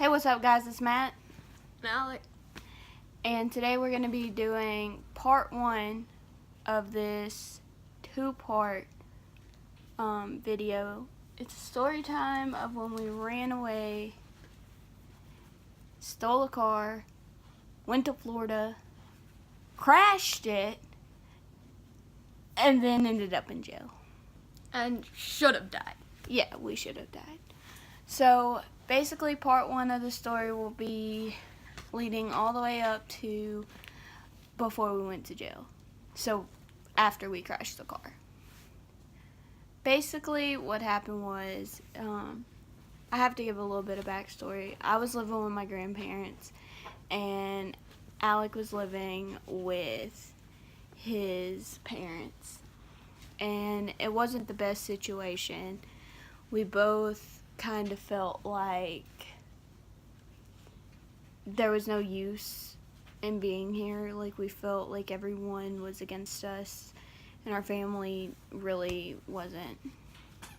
Hey, what's up, guys? It's Matt. And Alec. And today we're going to be doing part 1 of this 2-part video. It's a story time of when we ran away, stole a car, went to Florida, crashed it, and then ended up in jail. And should have died. Yeah, we should have died. So, basically part 1 of the story will be leading all the way up to before we went to jail. So, after we crashed the car. Basically, what happened was, I have to give a little bit of backstory. I was living with my grandparents, and Alec was living with his parents. And it wasn't the best situation. We both kind of felt like there was no use in being here. Like, we felt like everyone was against us, and our family really wasn't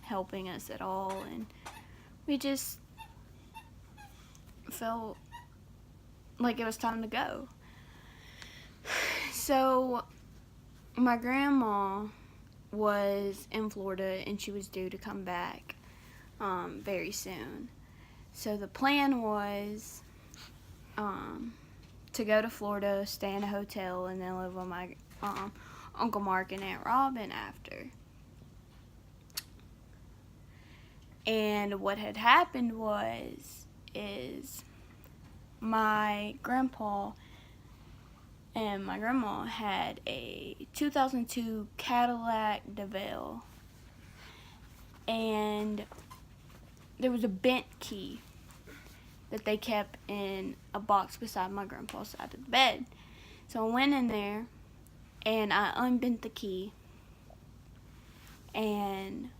helping us at all, and we just felt like it was time to go. So my grandma was in Florida, and she was due to come back very soon. So the plan was to go to Florida, stay in a hotel, and then live with my Uncle Mark and Aunt Robin after. And what had happened is my grandpa and my grandma had a 2002 Cadillac DeVille, and there was a bent key that they kept in a box beside my grandpa's side of the bed. So I went in there and I unbent the key, and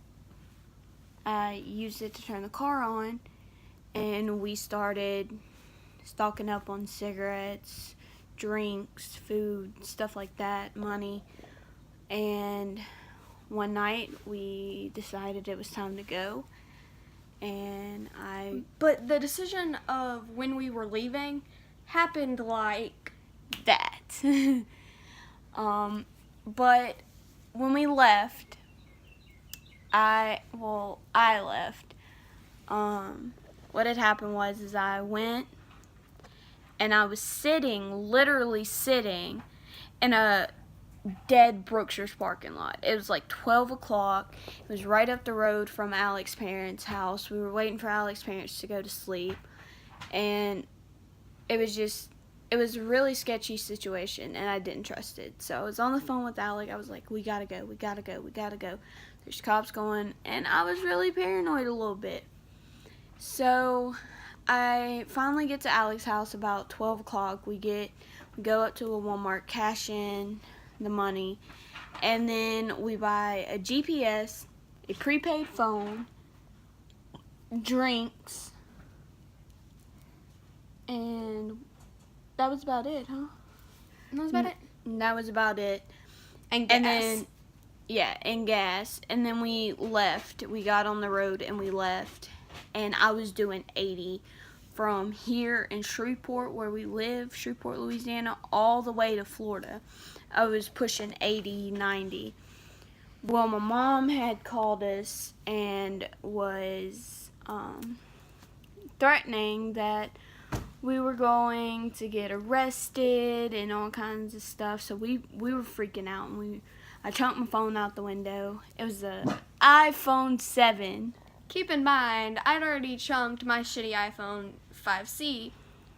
I used it to turn the car on, and we started stocking up on cigarettes, drinks, food, stuff like that, money. And one night we decided it was time to go, and But the decision of when we were leaving happened like that. But when we left, I left. What had happened was I went and I was literally sitting in a dead Brookshire's parking lot. It was like 12 o'clock. It was right up the road from Alex's parents' house. We were waiting for Alex's parents to go to sleep, and it was a really sketchy situation, and I didn't trust it. So I was on the phone with Alec. I was like, we gotta go. There's cops going, and I was really paranoid a little bit. So I finally get to Alex's house about 12 o'clock. We go up to a Walmart, cash in the money, and then we buy a GPS, a prepaid phone, drinks, and that was about it, huh? that was about it. That was about it. And gas. And then, yeah, and gas. And then we left. We got on the road and we left. And I was doing 80 from here in Shreveport, where we live, Shreveport, Louisiana, all the way to Florida. I was pushing 80, 90. Well, my mom had called us and was threatening that we were going to get arrested and all kinds of stuff. So we were freaking out, and I chunked my phone out the window. It was a iPhone 7. Keep in mind, I'd already chunked my shitty iPhone 5C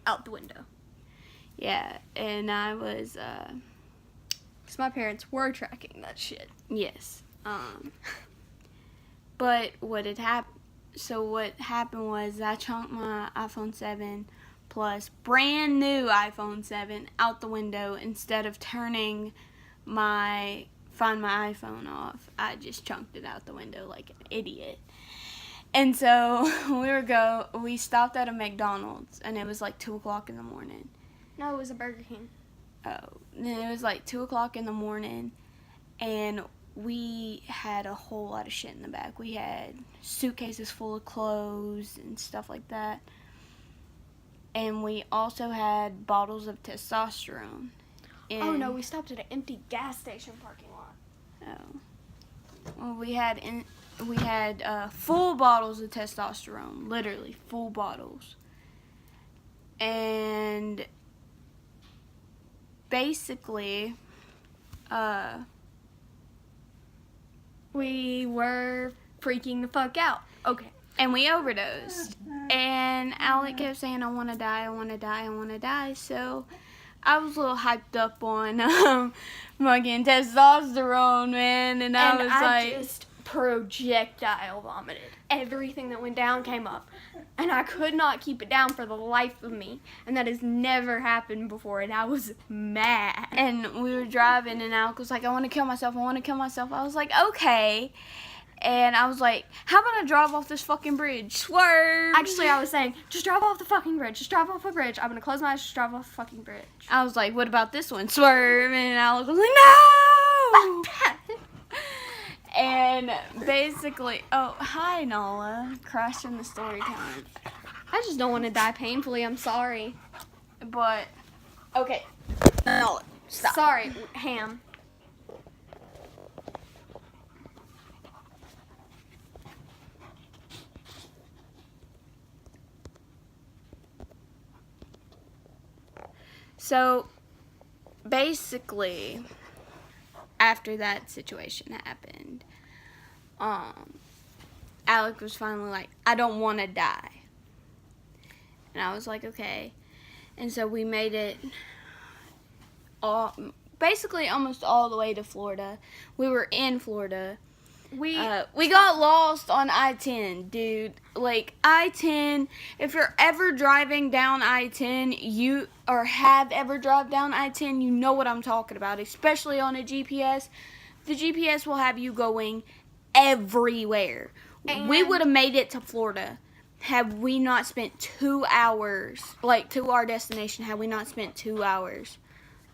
out the window. Yeah, and I was Because my parents were tracking that shit. yes. But what happened was I chunked my iPhone 7 plus brand new iPhone 7 out the window. Instead of turning my iPhone off, I just chunked it out the window like an idiot. And so we stopped at a McDonald's, and it was like 2 o'clock in the morning. No, it was a Burger King. Oh, then it was like 2 o'clock in the morning, and we had a whole lot of shit in the back. We had suitcases full of clothes and stuff like that. and we also had bottles of testosterone. Oh no, we stopped at an empty gas station parking lot. Oh. Well, we had full bottles of testosterone, literally full bottles. And basically, we were freaking the fuck out. Okay. And we overdosed. And Alec kept saying, I want to die, I want to die, I want to die. So I was a little hyped up on fucking testosterone, man. And I was like, just projectile vomited. Everything that went down came up. And I could not keep it down for the life of me. And that has never happened before. And I was mad. And we were driving, and Alec was like, I want to kill myself, I want to kill myself. I was like, okay. And I was like, how about I drive off this fucking bridge? Swerve! Actually, I was saying, just drive off the fucking bridge. Just drive off the bridge. I'm going to close my eyes, just drive off the fucking bridge. I was like, what about this one? Swerve! And Alec was like, no! And basically, oh, hi, Nala. Crashing the story time. I just don't want to die painfully. I'm sorry. But, okay. Nala, stop. Sorry, Ham. So, basically, after that situation happened, Alec was finally like, I don't want to die. And I was like, okay. And so we made it basically almost all the way to Florida. We were in Florida. We got lost on I-10, dude. Like, I-10, if you're ever driving down I-10, or have ever driven down I-10, you know what I'm talking about, especially on a GPS. The GPS will have you going everywhere. And we would have made it to Florida had we not spent 2 hours, like, to our destination, had we not spent 2 hours.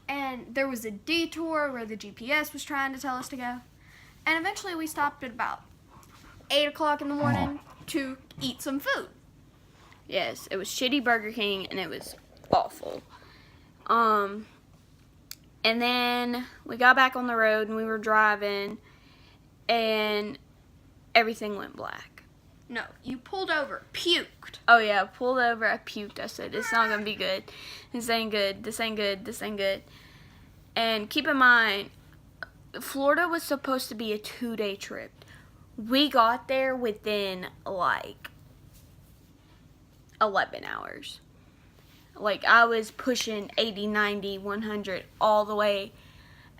And there was a detour where the GPS was trying to tell us to go. And eventually we stopped at about 8 o'clock in the morning to eat some food. Yes, it was shitty Burger King, and it was awful. And then we got back on the road, and we were driving, and everything went black. No, you pulled over, puked. Oh, yeah, I pulled over, I puked. I said, it's not going to be good. This ain't good, this ain't good, this ain't good. And keep in mind, Florida was supposed to be a 2-day trip. We got there within, like, 11 hours. Like, I was pushing 80, 90, 100 all the way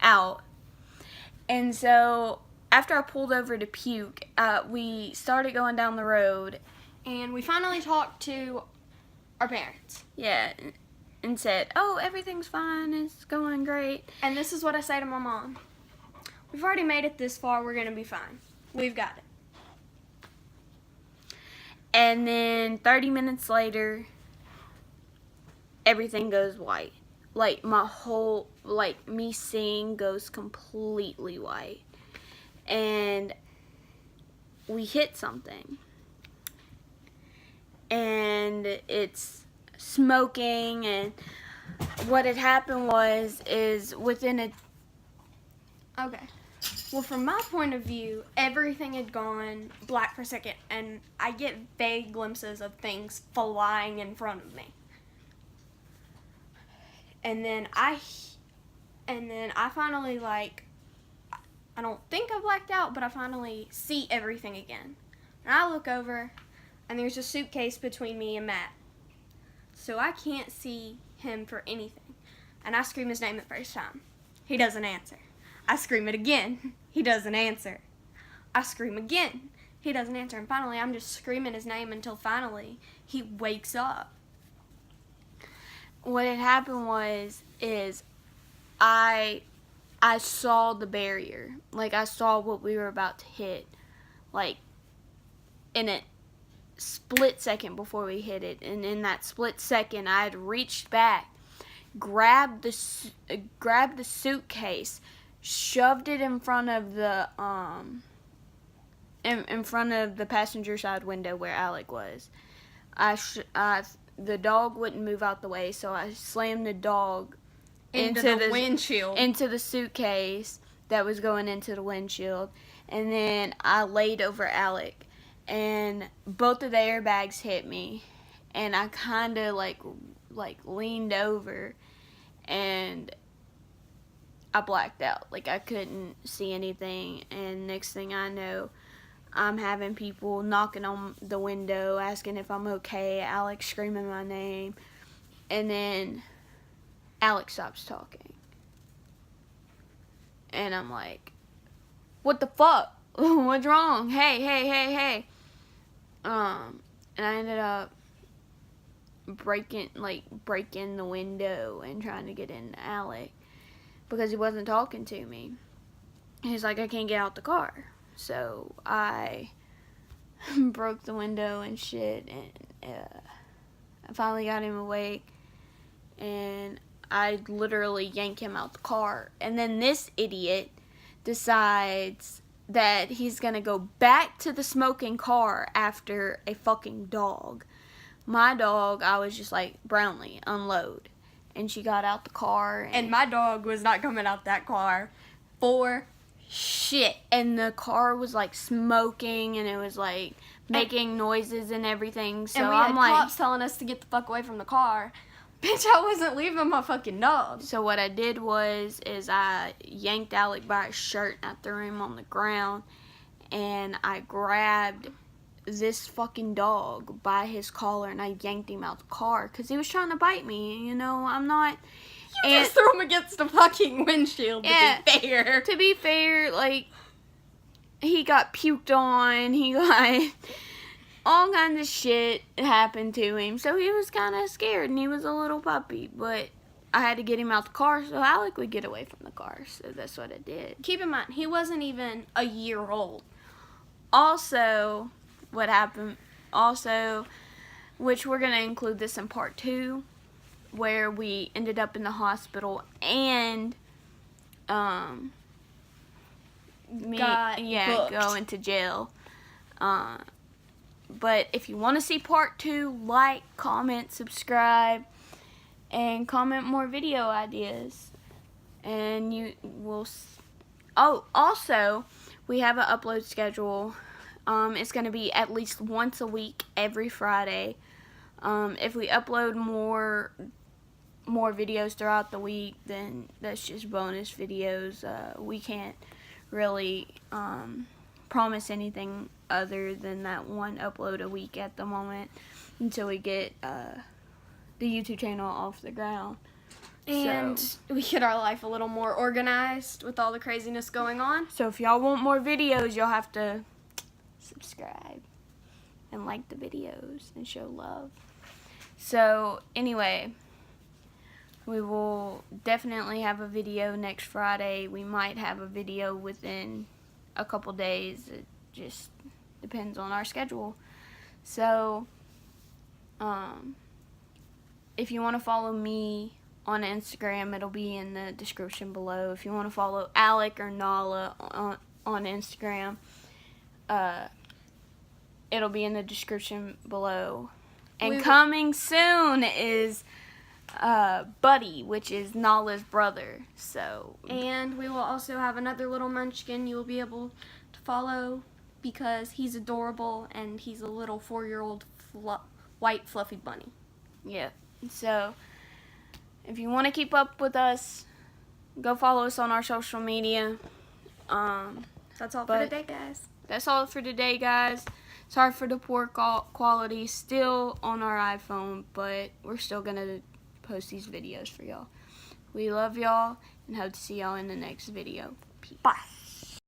out. And so, after I pulled over to puke, we started going down the road. And we finally talked to our parents. Yeah, and said, oh, everything's fine, it's going great. And this is what I say to my mom. We've already made it this far, we're going to be fine. We've got it. And then 30 minutes later, everything goes white. Like, my whole, like, me seeing goes completely white. And we hit something. And it's smoking, and what had happened is within a... Okay. Well, from my point of view, everything had gone black for a second, and I get vague glimpses of things flying in front of me. And then I finally, like, I don't think I blacked out, but I finally see everything again. And I look over, and there's a suitcase between me and Matt. So I can't see him for anything. And I scream his name the first time. He doesn't answer. I scream it again. He doesn't answer. I scream again. He doesn't answer. And finally, I'm just screaming his name until finally he wakes up. What had happened is I saw the barrier. Like, I saw what we were about to hit. Like, in a split second before we hit it. And in that split second, I had reached back, grabbed the suitcase, shoved it in front of the in front of the passenger side window where Alec was. the dog wouldn't move out the way, so I slammed the dog into the windshield. Into the suitcase that was going into the windshield. And then I laid over Alec, and both of the airbags hit me, and I kind of like leaned over, and I blacked out. Like, I couldn't see anything, and next thing I know, I'm having people knocking on the window, asking if I'm okay, Alex screaming my name, and then Alex stops talking. And I'm like, what the fuck? What's wrong? Hey. And I ended up breaking the window and trying to get into Alec because he wasn't talking to me. He's like, I can't get out the car. So I broke the window and shit, and I finally got him awake, and I literally yanked him out the car. And then this idiot decides that he's gonna go back to the smoking car after a fucking dog. My dog, I was just like, Brownlee, unload. And she got out the car. And my dog was not coming out that car for shit. And the car was like smoking, and it was like making noises and everything. So and we had cops telling us to get the fuck away from the car. Bitch, I wasn't leaving my fucking dog. So what I did was I yanked Alec by his shirt, and I threw him on the ground, and I grabbed this fucking dog by his collar, and I yanked him out the car because he was trying to bite me. You know, I'm not. You just threw him against the fucking windshield. To be fair, like, he got puked on. He got all kinds of shit happened to him, so he was kind of scared, and he was a little puppy, but I had to get him out the car so Alec would get away from the car, so that's what I did. Keep in mind, he wasn't even a year old. Also, what happened, which we're going to include this in part 2, where we ended up in the hospital and got going to jail. But if you want to see part 2, like, comment, subscribe, and comment more video ideas. And you will. Also, we have an upload schedule. It's going to be at least once a week, every Friday. If we upload more videos throughout the week, then that's just bonus videos. We can't really promise anything other than that one upload a week at the moment until we get the YouTube channel off the ground. And we get our life a little more organized with all the craziness going on. So if y'all want more videos, you'll have to subscribe and like the videos and show love. So anyway, we will definitely have a video next Friday. We might have a video within a couple days. It just depends on our schedule. So if you want to follow me on Instagram, it'll be in the description below. If you want to follow Alec or Nala on Instagram, it'll be in the description below. And coming soon is Buddy, which is Nala's brother. And we will also have another little munchkin you will be able to follow because he's adorable and he's a little 4-year-old white fluffy bunny. Yeah. So if you want to keep up with us, go follow us on our social media. That's all for today, guys. That's all for today, guys. Sorry for the poor quality still on our iPhone, but we're still going to post these videos for y'all. We love y'all and hope to see y'all in the next video. Peace. Bye.